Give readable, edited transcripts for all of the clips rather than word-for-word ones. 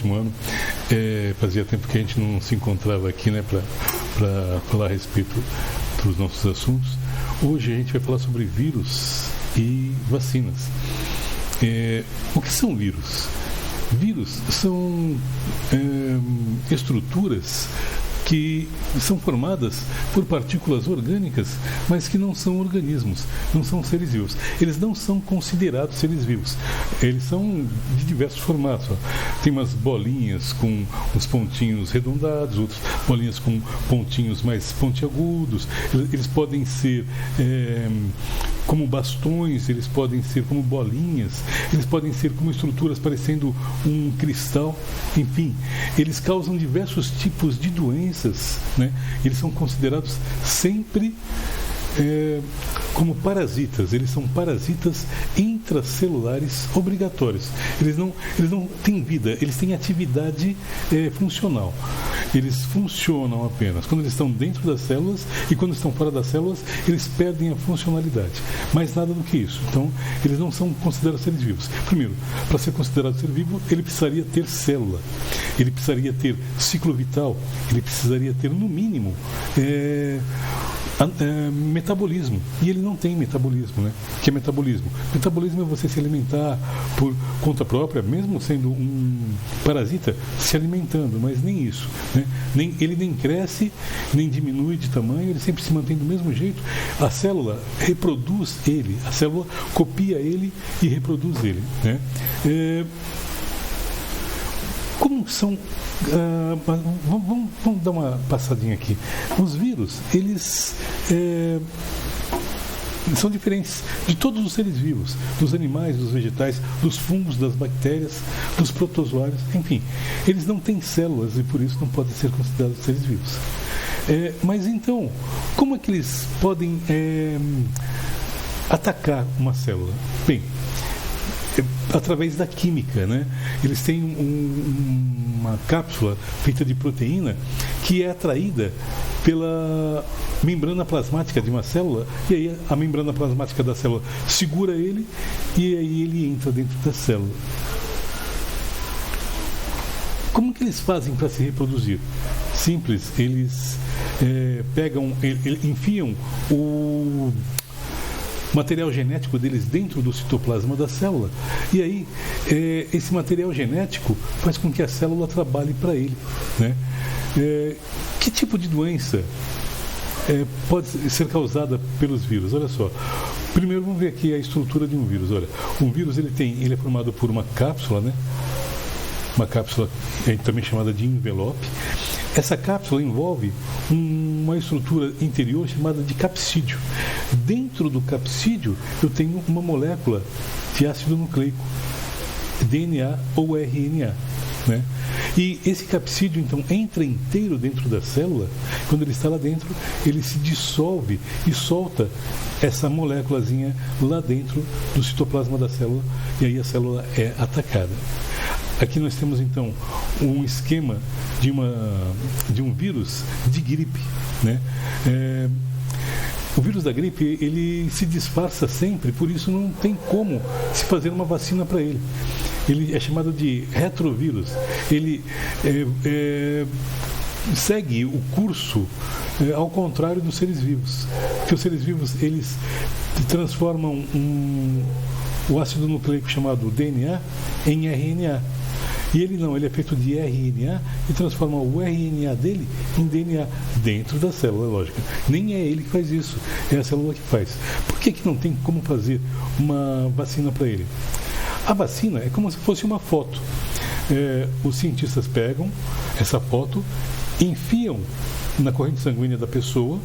próximo ano. Fazia tempo que a gente não se encontrava aqui, né, para falar a respeito dos nossos assuntos. Hoje a gente vai falar sobre vírus e vacinas. O que são vírus? Vírus são estruturas que são formadas por partículas orgânicas, mas que não são organismos, não são seres vivos. Eles não são considerados seres vivos. Eles são de diversos formatos. Tem umas bolinhas com os pontinhos arredondados, outras bolinhas com pontinhos mais pontiagudos. Eles podem ser como bastões, eles podem ser como bolinhas, eles podem ser como estruturas parecendo um cristal. Enfim, eles causam diversos tipos de doenças, né? Eles são considerados sempre como parasitas. Eles são parasitas intracelulares obrigatórios. Eles não têm vida, eles têm atividade funcional. Eles funcionam apenas quando eles estão dentro das células, e quando estão fora das células eles perdem a funcionalidade. Mais nada do que isso. Então, eles não são considerados seres vivos. Primeiro, para ser considerado ser vivo, ele precisaria ter célula, ele precisaria ter ciclo vital, ele precisaria ter, no mínimo, metabolismo. E ele não tem metabolismo, né? O que é metabolismo? Metabolismo é você se alimentar por conta própria, mesmo sendo um parasita, se alimentando, mas nem isso, né? Ele nem cresce, nem diminui de tamanho, ele sempre se mantém do mesmo jeito. A célula reproduz ele, a célula copia ele e reproduz ele, né? Como são... vamos dar uma passadinha aqui. Os vírus, eles são diferentes de todos os seres vivos, dos animais, dos vegetais, dos fungos, das bactérias, dos protozoários, enfim. Eles não têm células e por isso não podem ser considerados seres vivos. Mas então, como é que eles podem atacar uma célula? Bem, através da química, né? Eles têm uma cápsula feita de proteína que é atraída pela membrana plasmática de uma célula, e aí a membrana plasmática da célula segura ele e aí ele entra dentro da célula. Como que eles fazem para se reproduzir? Simples, eles enfiam o material genético deles dentro do citoplasma da célula, e aí esse material genético faz com que a célula trabalhe para ele, né? Que tipo de doença pode ser causada pelos vírus? Olha só, primeiro vamos ver aqui a estrutura de um vírus. Olha, um vírus ele é formado por uma cápsula, né? Uma cápsula também chamada de envelope. Essa cápsula envolve uma estrutura interior chamada de capsídeo. Dentro do capsídeo eu tenho uma molécula de ácido nucleico, DNA ou RNA, né? E esse capsídeo então entra inteiro dentro da célula. Quando ele está lá dentro, ele se dissolve e solta essa moléculazinha lá dentro do citoplasma da célula, e aí a célula é atacada. Aqui nós temos então um esquema de um vírus de gripe, né? O vírus da gripe, ele se disfarça sempre, por isso não tem como se fazer uma vacina para ele. Ele é chamado de retrovírus. Ele segue o curso ao contrário dos seres vivos. Porque os seres vivos, eles transformam o ácido nucleico chamado DNA em RNA. E ele não, ele é feito de RNA e transforma o RNA dele em DNA dentro da célula, lógico. Nem é ele que faz isso, é a célula que faz. Por que não tem como fazer uma vacina para ele? A vacina é como se fosse uma foto. Os cientistas pegam essa foto, enfiam na corrente sanguínea da pessoa,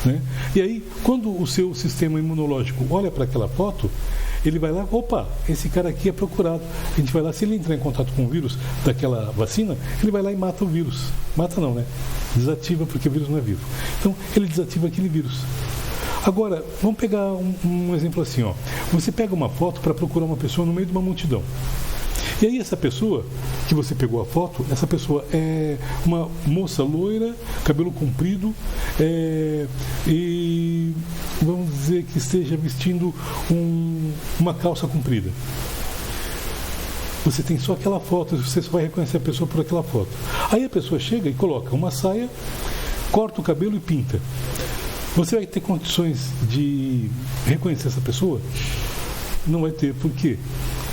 né? E aí, quando o seu sistema imunológico olha para aquela foto, ele vai lá, opa, esse cara aqui é procurado. A gente vai lá, se ele entrar em contato com o vírus daquela vacina, ele vai lá e mata o vírus. Mata não, né? Desativa, porque o vírus não é vivo. Então, ele desativa aquele vírus. Agora, vamos pegar um exemplo assim, ó. Você pega uma foto para procurar uma pessoa no meio de uma multidão. E aí essa pessoa que você pegou a foto, essa pessoa é uma moça loira, cabelo comprido, e vamos dizer que esteja vestindo uma calça comprida. você tem só aquela foto, você só vai reconhecer a pessoa por aquela foto. Aí a pessoa chega e coloca uma saia, corta o cabelo e pinta. Você vai ter condições de reconhecer essa pessoa? Não vai ter. Por quê?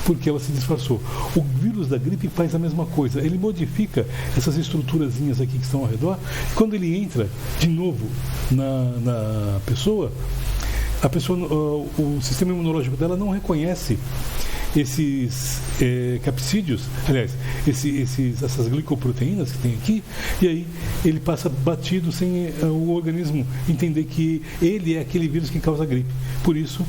Porque ela se disfarçou. O vírus da gripe faz a mesma coisa. Ele modifica essas estruturazinhas aqui que estão ao redor. E quando ele entra de novo na pessoa, o sistema imunológico dela não reconhece esses capsídeos, aliás, essas glicoproteínas que tem aqui, e aí ele passa batido sem o organismo entender que ele é aquele vírus que causa a gripe. Por isso,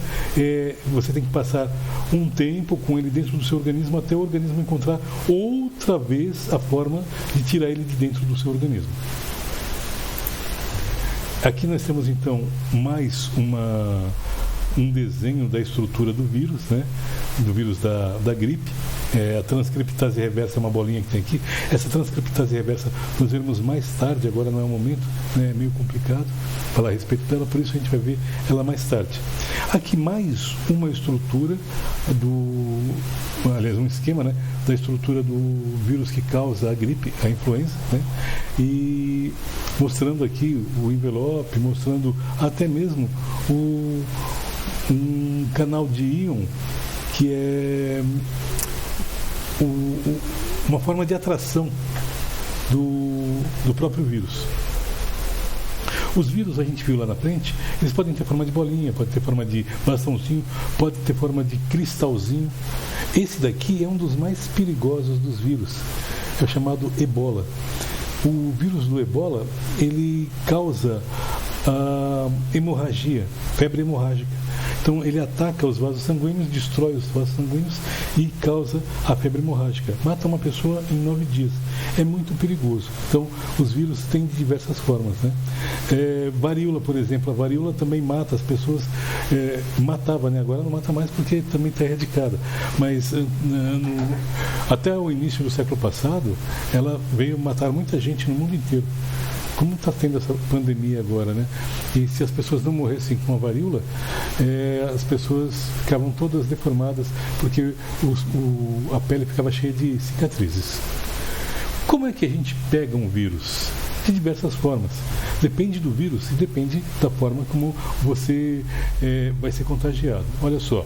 você tem que passar um tempo com ele dentro do seu organismo até o organismo encontrar outra vez a forma de tirar ele de dentro do seu organismo. Aqui nós temos então mais um desenho da estrutura do vírus, né? Do vírus da gripe. A transcriptase reversa é uma bolinha que tem aqui. Essa transcriptase reversa nós veremos mais tarde, agora não é o momento, né? É meio complicado falar a respeito dela, por isso a gente vai ver ela mais tarde. Aqui mais uma estrutura aliás, um esquema, né, da estrutura do vírus que causa a gripe, a influenza, né? E mostrando aqui o envelope, mostrando até mesmo um canal de íon que é uma forma de atração do próprio vírus. Os vírus, a gente viu lá na frente, eles podem ter forma de bolinha, pode ter forma de bastãozinho, pode ter forma de cristalzinho. Esse daqui é um dos mais perigosos dos vírus, é o chamado ebola. O vírus do ebola, ele causa hemorragia, febre hemorrágica. Então ele ataca os vasos sanguíneos, destrói os vasos sanguíneos e causa a febre hemorrágica. Mata uma pessoa em 9 dias. É muito perigoso. Então os vírus têm de diversas formas, né? Varíola, por exemplo. A varíola também mata as pessoas. Matava, né? Agora não mata mais porque também está erradicada. Mas até o início do século passado, ela veio matar muita gente no mundo inteiro. Como está tendo essa pandemia agora, né? E se as pessoas não morressem com a varíola, as pessoas ficavam todas deformadas, porque a pele ficava cheia de cicatrizes. Como é que a gente pega um vírus? De diversas formas. Depende do vírus e depende da forma como você vai ser contagiado. Olha só,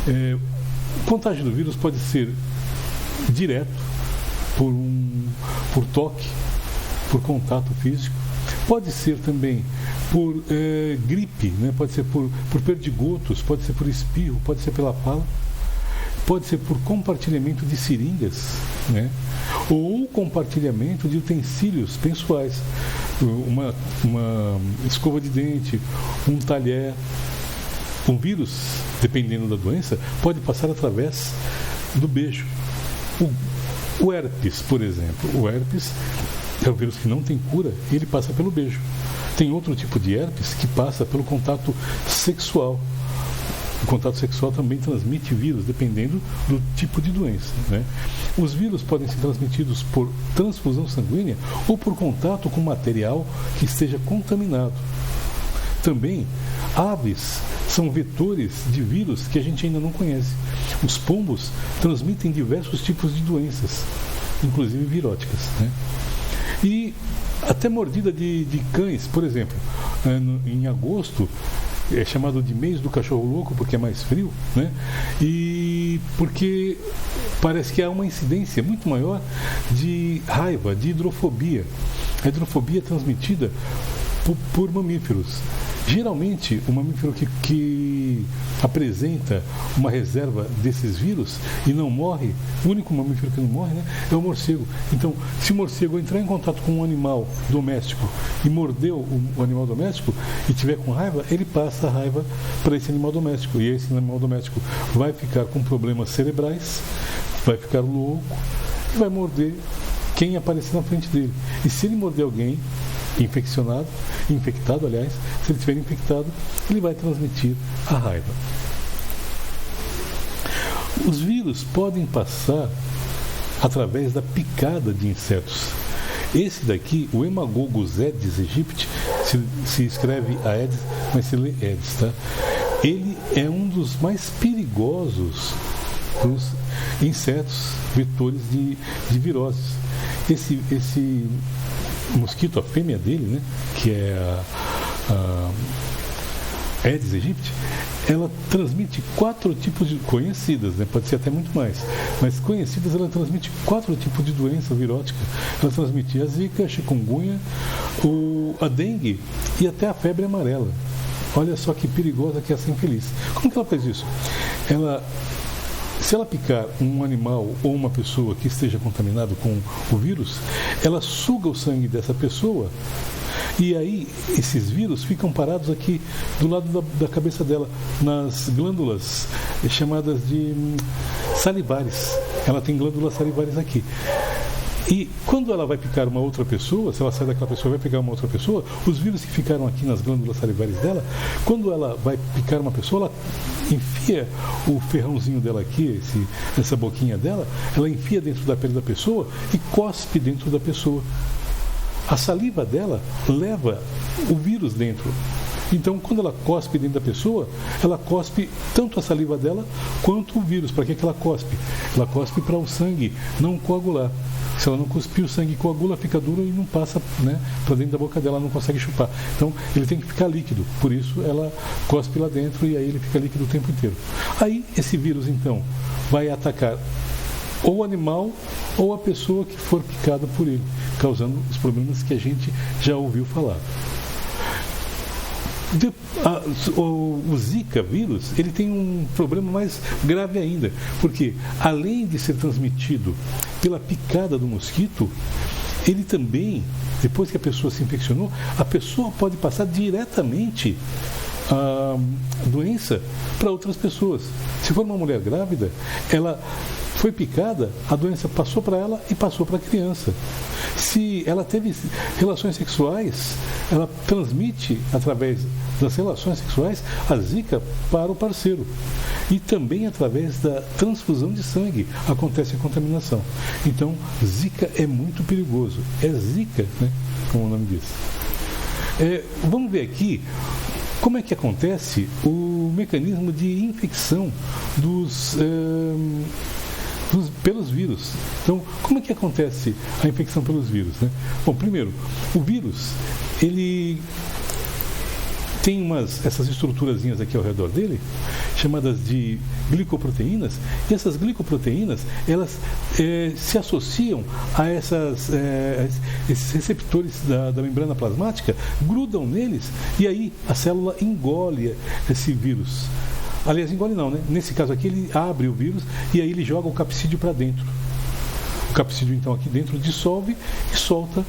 o contágio do vírus pode ser direto, por toque, por contato físico, pode ser também por gripe, né? Pode ser por perdigotos, pode ser por espirro, pode ser pela fala, pode ser por compartilhamento de seringas, né? Ou compartilhamento de utensílios pessoais, uma escova de dente, um talher. O vírus, dependendo da doença, pode passar através do beijo. O herpes, por exemplo, o herpes é um vírus que não tem cura, ele passa pelo beijo. Tem outro tipo de herpes que passa pelo contato sexual. O contato sexual também transmite vírus, dependendo do tipo de doença, né? Os vírus podem ser transmitidos por transfusão sanguínea ou por contato com material que esteja contaminado. Também, aves são vetores de vírus que a gente ainda não conhece. Os pombos transmitem diversos tipos de doenças, inclusive viróticas, né? E até mordida de cães, por exemplo, em agosto, é chamado de mês do cachorro louco porque é mais frio, né? E porque parece que há uma incidência muito maior de raiva, de hidrofobia. A hidrofobia é transmitida por mamíferos. Geralmente, o mamífero que apresenta uma reserva desses vírus e não morre, o único mamífero que não morre, né, é o morcego. Então, se o morcego entrar em contato com um animal doméstico e mordeu o animal doméstico e tiver com raiva, ele passa a raiva para esse animal doméstico. E esse animal doméstico vai ficar com problemas cerebrais, vai ficar louco e vai morder quem aparecer na frente dele. E se ele morder alguém infectado, aliás, se ele estiver infectado, ele vai transmitir a raiva. Os vírus podem passar através da picada de insetos. Esse daqui, o Haemococcus Aedes aegypti, se escreve Aedes, mas se lê Aedes, tá? Ele é um dos mais perigosos dos insetos vetores de viroses. Esse mosquito, a fêmea dele, né, que é a Aedes aegypti, ela transmite 4 tipos de conhecidas, né? Pode ser até muito mais, mas conhecidas, ela transmite 4 tipos de doença virótica. Ela transmite a zika, a chikungunya, a dengue e até a febre amarela. Olha só que perigosa que é essa infeliz. Como que ela faz isso? Se ela picar um animal ou uma pessoa que esteja contaminado com o vírus, ela suga o sangue dessa pessoa. E aí, esses vírus ficam parados aqui do lado da cabeça dela, nas glândulas chamadas de salivares. Ela tem glândulas salivares aqui. E quando ela vai picar uma outra pessoa, se ela sai daquela pessoa e vai pegar uma outra pessoa, os vírus que ficaram aqui nas glândulas salivares dela, quando ela vai picar uma pessoa, ela enfia o ferrãozinho dela aqui, essa boquinha dela, ela enfia dentro da pele da pessoa e cospe dentro da pessoa. A saliva dela leva o vírus dentro. Então, quando ela cospe dentro da pessoa, ela cospe tanto a saliva dela quanto o vírus. Para que ela cospe? Ela cospe para o sangue não coagular. Se ela não cuspir, o sangue coagula, fica duro e não passa, né, para dentro da boca dela, não consegue chupar. Então, ele tem que ficar líquido. Por isso, ela cospe lá dentro e aí ele fica líquido o tempo inteiro. Aí, esse vírus, então, vai atacar ou o animal ou a pessoa que for picada por ele, causando os problemas que a gente já ouviu falar. O Zika vírus, ele tem um problema mais grave ainda, porque além de ser transmitido pela picada do mosquito, ele também, depois que a pessoa se infeccionou, a pessoa pode passar diretamente a doença para outras pessoas. Se for uma mulher grávida, ela foi picada, a doença passou para ela e passou para a criança. Se ela teve relações sexuais, ela transmite, através das relações sexuais, a zika para o parceiro. E também através da transfusão de sangue acontece a contaminação. Então, zika é muito perigoso. É zika, né, como o nome diz. Vamos ver aqui como é que acontece o mecanismo de infecção pelos vírus. Então, como é que acontece a infecção pelos vírus, né? Bom, primeiro, o vírus, ele tem essas estruturazinhas aqui ao redor dele, chamadas de glicoproteínas, e essas glicoproteínas, elas se associam a esses receptores da membrana plasmática, grudam neles, e aí a célula engole esse vírus. Aliás, engole não, né? Nesse caso aqui, ele abre o vírus e aí ele joga o capsídeo para dentro. O capsídeo, então, aqui dentro dissolve e solta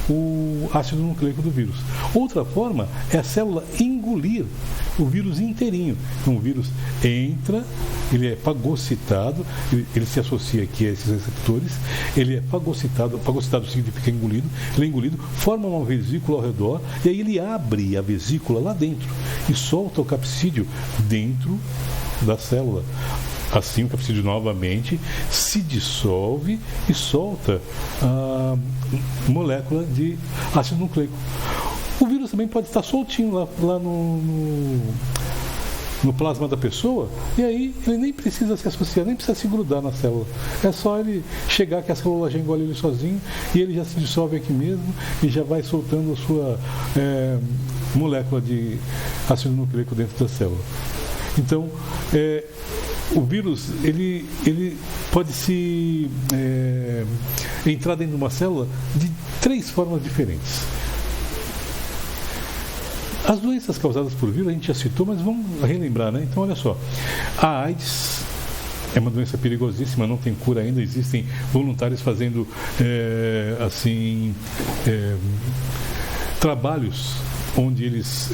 o ácido nucleico do vírus. Outra forma é a célula engolir o vírus inteirinho. Então, o vírus entra, ele é fagocitado, ele se associa aqui a esses receptores, ele é fagocitado significa engolido, ele é engolido, forma uma vesícula ao redor, e aí ele abre a vesícula lá dentro e solta o capsídeo dentro da célula. Assim, o capsídeo novamente se dissolve e solta a molécula de ácido nucleico. O vírus também pode estar soltinho lá no plasma da pessoa, e aí ele nem precisa se associar, nem precisa se grudar na célula. É só ele chegar que a célula já engole ele sozinho e ele já se dissolve aqui mesmo e já vai soltando a sua molécula de ácido nucleico dentro da célula. Então, o vírus, ele pode entrar dentro de uma célula de 3 formas diferentes. As doenças causadas por vírus a gente já citou, mas vamos relembrar, né? Então, olha só, a AIDS é uma doença perigosíssima, não tem cura ainda, existem voluntários fazendo trabalhos onde eles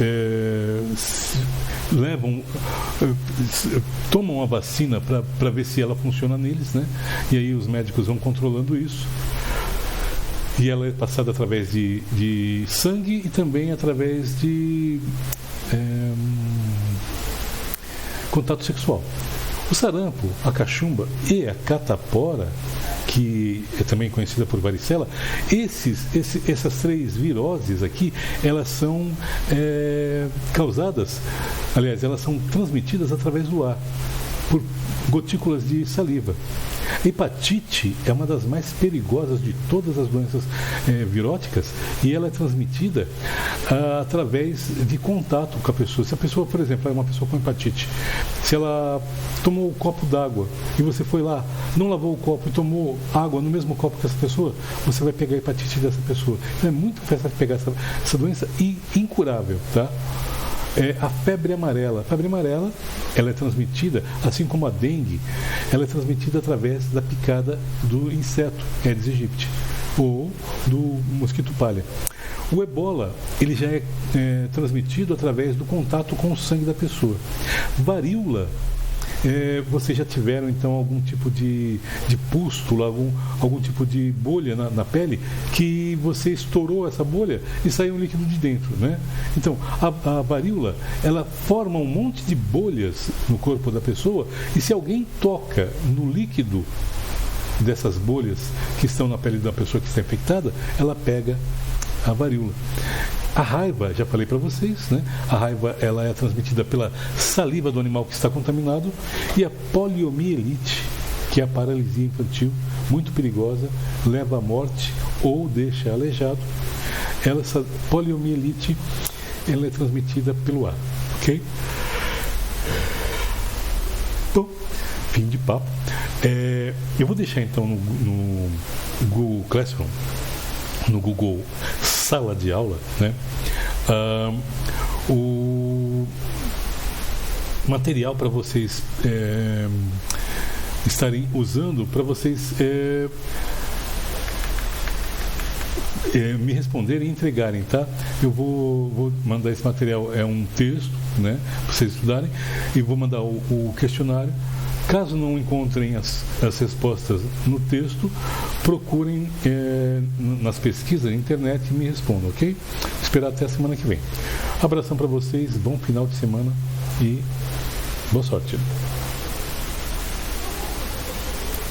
tomam a vacina para ver se ela funciona neles, né? E aí os médicos vão controlando isso. E ela é passada através de sangue e também através de contato sexual. O sarampo, a cachumba e a catapora, que é também conhecida por varicela, essas 3 viroses aqui, elas são causadas, aliás, elas são transmitidas através do ar, gotículas de saliva. Hepatite é uma das mais perigosas de todas as doenças viróticas e ela é transmitida através de contato com a pessoa. Se a pessoa, por exemplo, é uma pessoa com hepatite, se ela tomou um copo d'água e você foi lá, não lavou o copo e tomou água no mesmo copo que essa pessoa, você vai pegar a hepatite dessa pessoa. Então é muito fácil pegar essa doença e incurável, tá? A febre amarela. A febre amarela, ela é transmitida, assim como a dengue, ela é transmitida através da picada do inseto Aedes aegypti ou do mosquito palha. O ebola, ele já é transmitido através do contato com o sangue da pessoa. Varíola, vocês já tiveram então algum tipo de pústula, algum tipo de bolha na pele, que você estourou essa bolha e saiu um líquido de dentro, né? Então, a varíola, ela forma um monte de bolhas no corpo da pessoa e se alguém toca no líquido dessas bolhas que estão na pele da pessoa que está infectada, ela pega a varíola. A raiva, já falei para vocês, né? A raiva, ela é transmitida pela saliva do animal que está contaminado. E a poliomielite, que é a paralisia infantil, muito perigosa, leva à morte ou deixa aleijado. Essa poliomielite, ela é transmitida pelo ar, ok? Bom, fim de papo. Eu vou deixar então no Google Classroom, no Google Sala de Aula, né? O material para vocês estarem usando, para vocês me responderem e entregarem, tá? Eu vou mandar esse material, é um texto, né, para vocês estudarem, e vou mandar o questionário. Caso não encontrem as respostas no texto, procurem nas pesquisas na internet e me respondam, ok? Esperar até a semana que vem. Abração para vocês, bom final de semana e boa sorte.